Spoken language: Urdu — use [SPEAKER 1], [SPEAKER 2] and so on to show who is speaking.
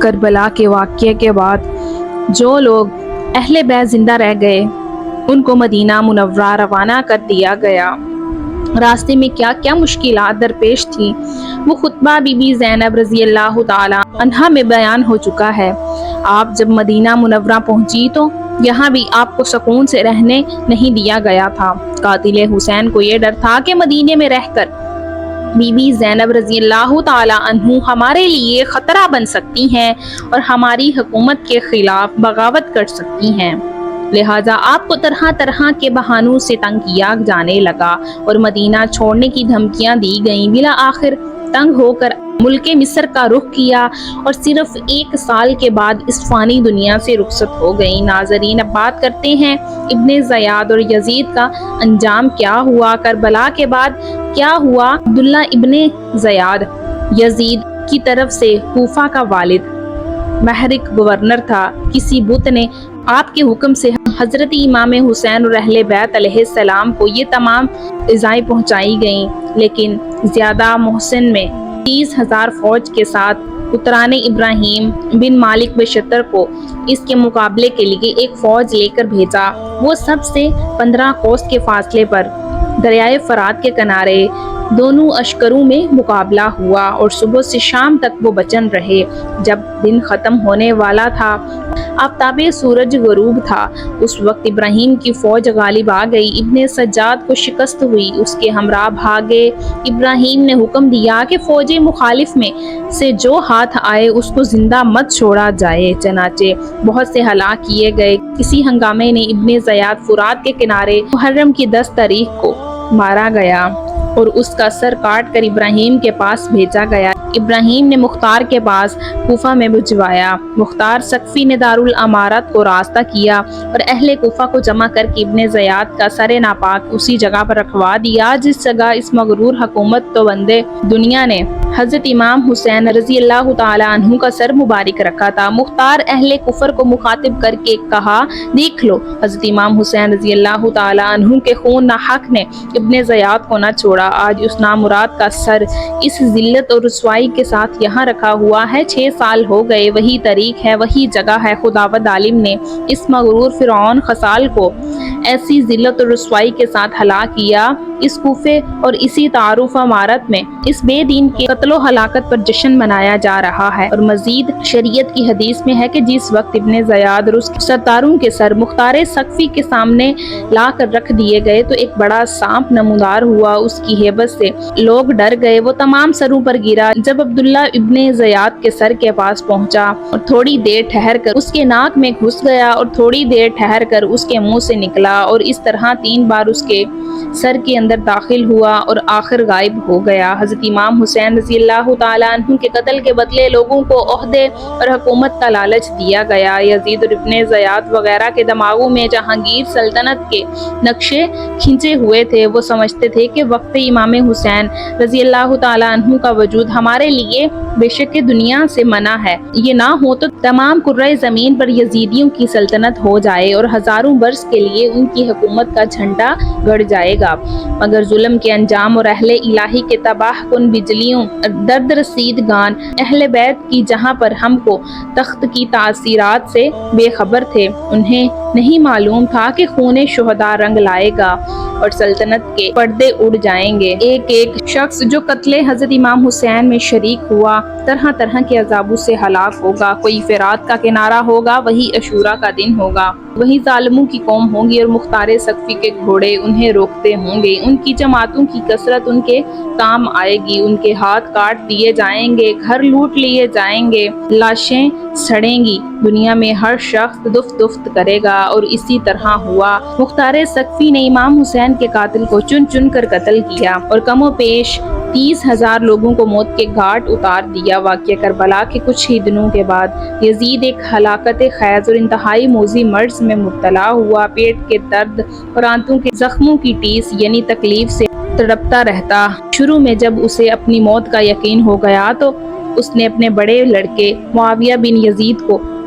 [SPEAKER 1] کربلا کے واقعے کے بعد جو لوگ اہل بیت زندہ رہ گئے ان کو مدینہ منورہ روانہ کر دیا گیا۔ راستے میں کیا کیا مشکلات درپیش تھیں وہ خطبہ بی بی زینب رضی اللہ تعالی عنہا میں بیان ہو چکا ہے۔ آپ جب مدینہ منورہ پہنچی تو یہاں بھی آپ کو سکون سے رہنے نہیں دیا گیا تھا۔ قاتل حسین کو یہ ڈر تھا کہ مدینے میں رہ کر بی بی زینب رضی اللہ تعالی عنہ ہمارے لیے خطرہ بن سکتی ہیں اور ہماری حکومت کے خلاف بغاوت کر سکتی ہیں، لہٰذا آپ کو طرح طرح کے بہانوں سے تنگ کیا جانے لگا اور مدینہ چھوڑنے کی دھمکیاں دی گئیں۔ بالآخر تنگ ہو کر ملک مصر کا رخ کیا اور صرف 1 سال کے بعد اس فانی دنیا سے رخصت ہو گئی۔ ناظرین، اب بات کرتے ہیں ابن زیاد اور یزید کا انجام کیا ہوا۔ کربلا کے بعد کیا ہوا؟ عبداللہ ابن زیاد یزید کی طرف سے کوفہ کا والد محرک گورنر تھا۔ کسی بت نے آپ کے حکم سے حضرت امام حسین اور اہل بیت علیہ السلام کو یہ تمام ایذائیں پہنچائی گئیں، لیکن زیادہ محسن میں 30,000 فوج کے ساتھ اتران ابراہیم بن مالک بشتر کو اس کے مقابلے کے لیے ایک فوج لے کر بھیجا۔ وہ سب سے 15 کوس کے فاصلے پر دریائے فرات کے کنارے دونوں اشکروں میں مقابلہ ہوا اور صبح سے شام تک وہ بچن رہے۔ جب دن ختم ہونے والا تھا، آفتاب سورج غروب تھا، اس وقت ابراہیم کی فوج غالب آ گئی۔ ابن سجاد کو شکست ہوئی، اس کے ہمراہ بھاگے۔ ابراہیم نے حکم دیا کہ فوج مخالف میں سے جو ہاتھ آئے اس کو زندہ مت چھوڑا جائے، چنانچہ بہت سے ہلاک کیے گئے۔ کسی ہنگامے نے ابن زیاد فرات کے کنارے محرم کی 10 تاریخ کو مارا گیا اور اس کا سر کاٹ کر ابراہیم کے پاس بھیجا گیا۔ ابراہیم نے مختار کے پاس کوفہ میں بھجوایا۔ مختار سقفی نے دارالامارت کو راستہ کیا اور اہل کوفہ کو جمع کر کے ابن زیاد کا سر ناپاک اسی جگہ پر رکھوا دیا جس جگہ اس مغرور حکومت تو بندے دنیا نے حضرت امام حسین رضی اللہ تعالی عنہ کا سر مبارک رکھا تھا۔ مختار اہل کفر کو مخاطب کر کے کہا، دیکھ لو، حضرت امام حسین رضی اللہ تعالی عنہ کے خون ناحق نے ابن زیاد کو نہ چھوڑا۔ آج اس نامراد کا سر اس ذلت اور رسوائی کے ساتھ یہاں رکھا ہوا ہے۔ 6 سال ہو گئے، وہی طریق ہے، وہی جگہ ہے۔ خداوند عالم نے اس مغرور فرعون خصال کو ایسی ذلت اور رسوائی کے ساتھ ہلاک کیا۔ اس کوفے اور اسی تعارف امارت میں اس بے دین کے قتل و ہلاکت پر جشن منایا جا رہا ہے، اور مزید شریعت کی حدیث میں ہے کہ جس وقت ابن زیاد اور اس کے سرداروں کے سر مختار سقفی کے سامنے لا کر رکھ دیے گئے تو ایک بڑا سانپ نمودار ہوا۔ اس کی ہیبت سے لوگ ڈر گئے، وہ تمام سروں پر گرا۔ جب عبداللہ ابن زیاد کے سر کے پاس پہنچا اور تھوڑی دیر ٹھہر کر اس کے ناک میں گھس گیا اور تھوڑی دیر ٹھہر کر اس کے منہ سے نکلا اور اس طرح 3 بار اس کے سر کے اندر داخل ہوا اور آخر غائب ہو گیا۔ حضرت امام حسین رضی اللہ تعالی عنہ کے قتل کے بدلے لوگوں کو عہدے اور حکومت کا لالچ دیا گیا۔ یزید اور ابن زیاد وغیرہ کے دماغوں میں جہانگیر سلطنت کے نقشے کھنچے ہوئے تھے۔ وہ سمجھتے تھے کہ وقت امام حسین رضی اللہ تعالی عنہ کا وجود ہمارے لیے بے شک دنیا سے منع ہے، یہ نہ ہو تو تمام کرۂ زمین پر یزیدیوں کی سلطنت ہو جائے اور ہزاروں برس کے لیے ان کی حکومت کا جھنڈا گڑ جائے گا۔ مگر ظلم کے انجام اور اہل الہی کے تباہ کن بجلیوں درد رسید گان اہل بیت کی جہاں پر ہم کو تخت کی تاثیرات سے بے خبر تھے، انہیں نہیں معلوم تھا کہ خون شہداء رنگ لائے گا اور سلطنت کے پردے اڑ جائیں گے۔ ایک ایک شخص جو قتل حضرت امام حسین میں شریک ہوا طرح طرح کے عذابوں سے ہلاک ہوگا۔ کوئی فرات کا کنارہ ہوگا، وہی عاشوراء کا دن ہوگا، وہی ظالموں کی قوم ہوگی اور مختار سقفی کے گھوڑے انہیں روکتے ہوں گے۔ ان کی جماعتوں کی کثرت ان کے کام آئے گی، ان کے ہاتھ کاٹ دیے جائیں گے، گھر لوٹ لیے جائیں گے، لاشیں سڑیں گی، دنیا میں ہر شخص دفت دفت کرے گا۔ اور اسی طرح ہوا۔ مختار سقفی نے امام حسین کے قاتل کو چن چن کر قتل کیا اور کم و بیش 30,000 لوگوں کو موت کے گھاٹ اتار دیا۔ واقعہ کربلا کے کچھ ہی دنوں کے بعد یزید ایک ہلاکت خیز اور انتہائی موذی مرض میں مبتلا ہوا۔ پیٹ کے درد اور آنتوں کے زخموں کی ٹیس یعنی تکلیف سے تڑپتا رہتا۔ شروع میں جب اسے اپنی موت کا یقین ہو گیا تو اس نے اپنے بڑے لڑکے معاویہ بن یزید کو